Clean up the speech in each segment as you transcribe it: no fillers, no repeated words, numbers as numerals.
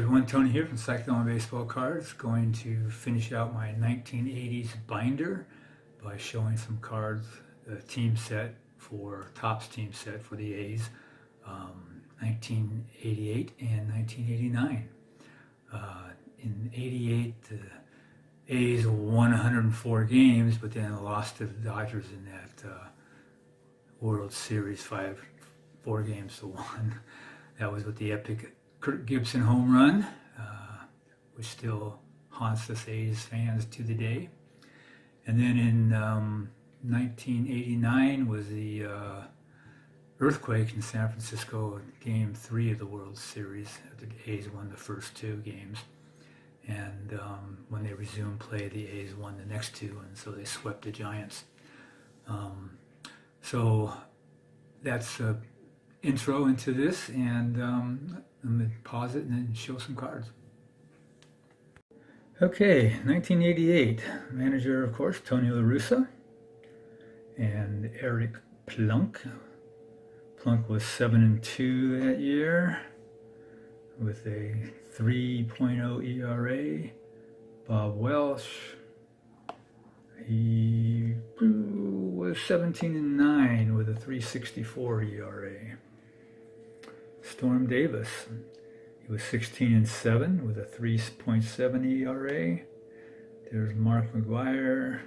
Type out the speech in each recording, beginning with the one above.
everyone, Tony here from Psych'd Baseball Cards. Going to finish out my 1980s binder by showing some cards, the team set for Topps team set for the A's, 1988 and 1989. In '88, the A's won 104 games, but then lost to the Dodgers in that World Series, 4 games to 1. That was with the epic Kirk Gibson home run, which still haunts us A's fans to the day. And then in 1989 was the earthquake in San Francisco, Game 3 of the World Series. The A's won the first 2 games. And when they resumed play, the A's won the next 2, and so they swept the Giants. So that's an intro into this, and I'm going to pause it and then show some cards. Okay, 1988. Manager, of course, Tony La Russa and Eric Plunk. Plunk was 7-2 that year with a 3.0 ERA. Bob Welsh, he was 17-9 with a 3.64 ERA. Storm Davis, he was 16-7 with a 3.7 ERA. There's Mark McGwire,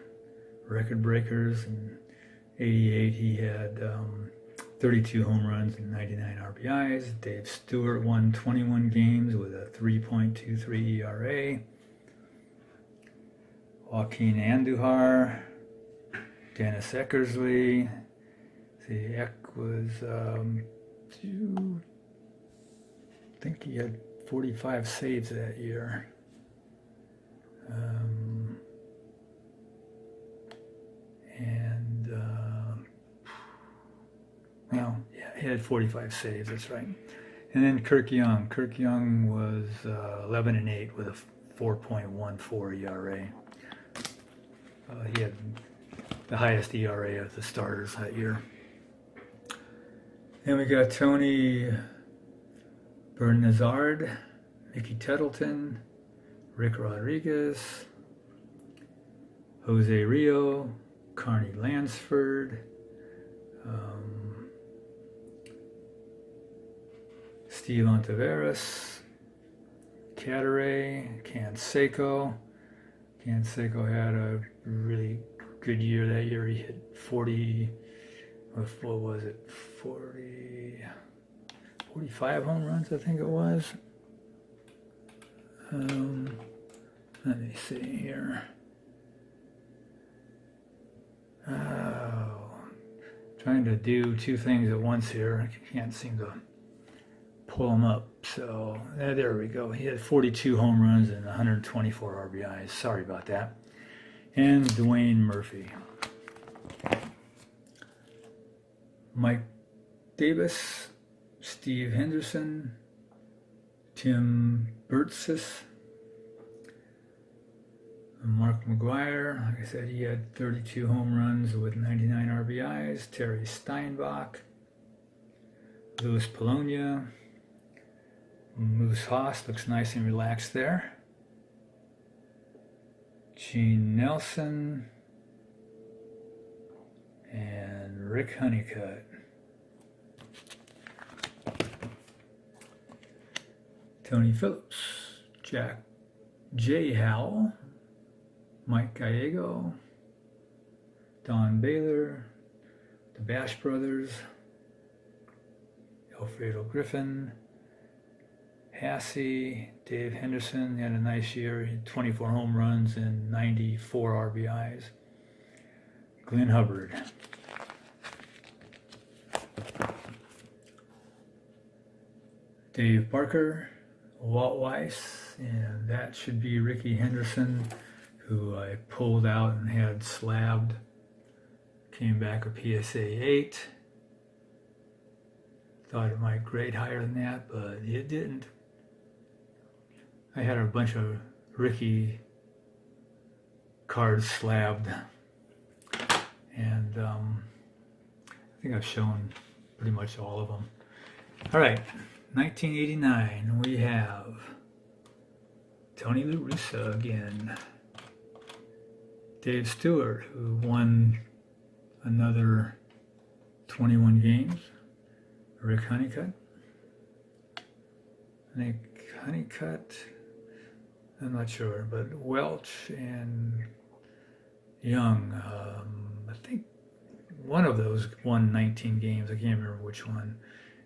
record breakers. In '88, he had 32 home runs and 99 RBIs. Dave Stewart won 21 games with a 3.23 ERA. Joaquin Andujar, Dennis Eckersley. See, Eck was, I think he had 45 saves that year. Well, yeah, he had 45 saves, that's right. And then Kirk Young. Kirk Young was 11-8 with a 4.14 ERA. He had the highest ERA of the starters that year. Then we got Tony Bernazard, Mickey Tettleton, Rick Rodriguez, Jose Rio, Carney Lansford, Steve Ontiveros, Cadaret, Canseco. Canseco had a really good year that year. He hit 40, what was it, 45 home runs, I think it was. Let me see here. Trying to do 2 things at once here. I can't seem to pull them up. So there we go. He had 42 home runs and 124 RBIs. Sorry about that. And Dwayne Murphy. Mike Davis, Steve Henderson, Tim Burtsis, Mark McGwire. Like I said, he had 32 home runs with 99 RBIs. Terry Steinbach, Louis Polonia, Moose Haas looks nice and relaxed there. Gene Nelson and Rick Honeycutt. Tony Phillips, Jack J. Howell, Mike Gallego, Don Baylor, the Bash Brothers, Alfredo Griffin, Hassey, Dave Henderson had a nice year. He had 24 home runs and 94 RBIs. Glenn Hubbard. Dave Barker, Walt Weiss, and that should be Ricky Henderson, who I pulled out and had slabbed. Came back a PSA 8. Thought it might grade higher than that, but it didn't. I had a bunch of Ricky cards slabbed, and I think I've shown pretty much all of them. All right, 1989, we have Tony La Russa again. Dave Stewart, who won another 21 games. Rick Honeycutt. I think Honeycutt, I'm not sure, but Welch and Young, I think one of those won 19 games. I can't remember which one,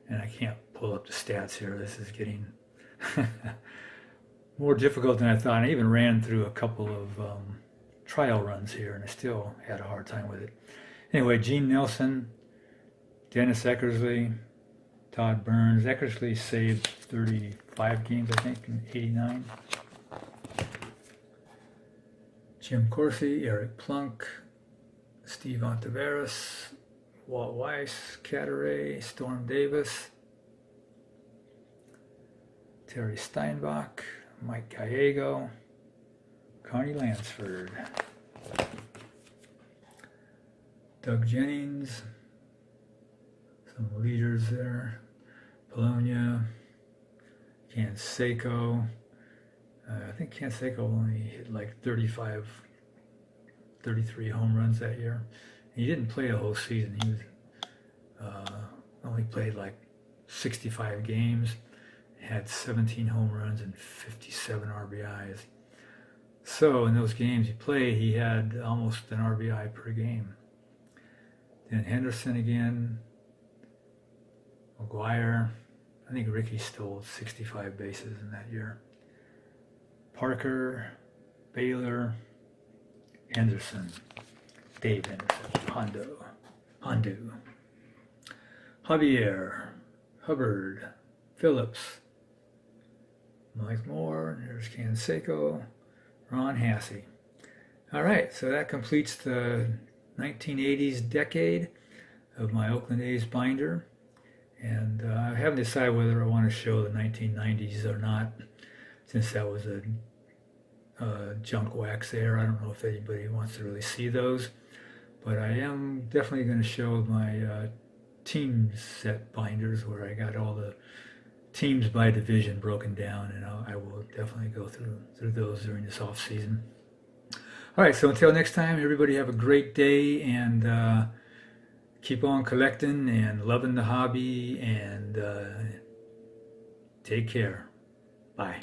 and I can't pull up the stats here. This is getting more difficult than I thought. I even ran through a couple of trial runs here, and I still had a hard time with it. Anyway, Gene Nelson, Dennis Eckersley, Todd Burns. Eckersley saved 35 games, I think, in '89. Jim Corsi, Eric Plunk, Steve Ontiveros, Walt Weiss, Catteray, Storm Davis, Terry Steinbach, Mike Gallego, Connie Lansford, Doug Jennings, some leaders there, Polonia, Canseco. I think Canseco only hit like 33 home runs that year. He didn't play a whole season. He was only played like 65 games, had 17 home runs and 57 RBIs. So in those games he played, he had almost an RBI per game. Then Henderson again, McGuire. I think Ricky stole 65 bases in that year. Parker, Baylor, Henderson, David, Hondu, Javier, Hubbard, Phillips, Mike Moore, there's Canseco, Ron Hassey. All right, so that completes the 1980s decade of my Oakland A's binder. And I haven't decided whether I want to show the 1990s or not, since that was a junk wax there. I don't know if anybody wants to really see those, but I am definitely going to show my team set binders where I got all the teams by division broken down, and I will definitely go through those during this off season. All right, so until next time, everybody have a great day, and keep on collecting and loving the hobby, and take care. Bye.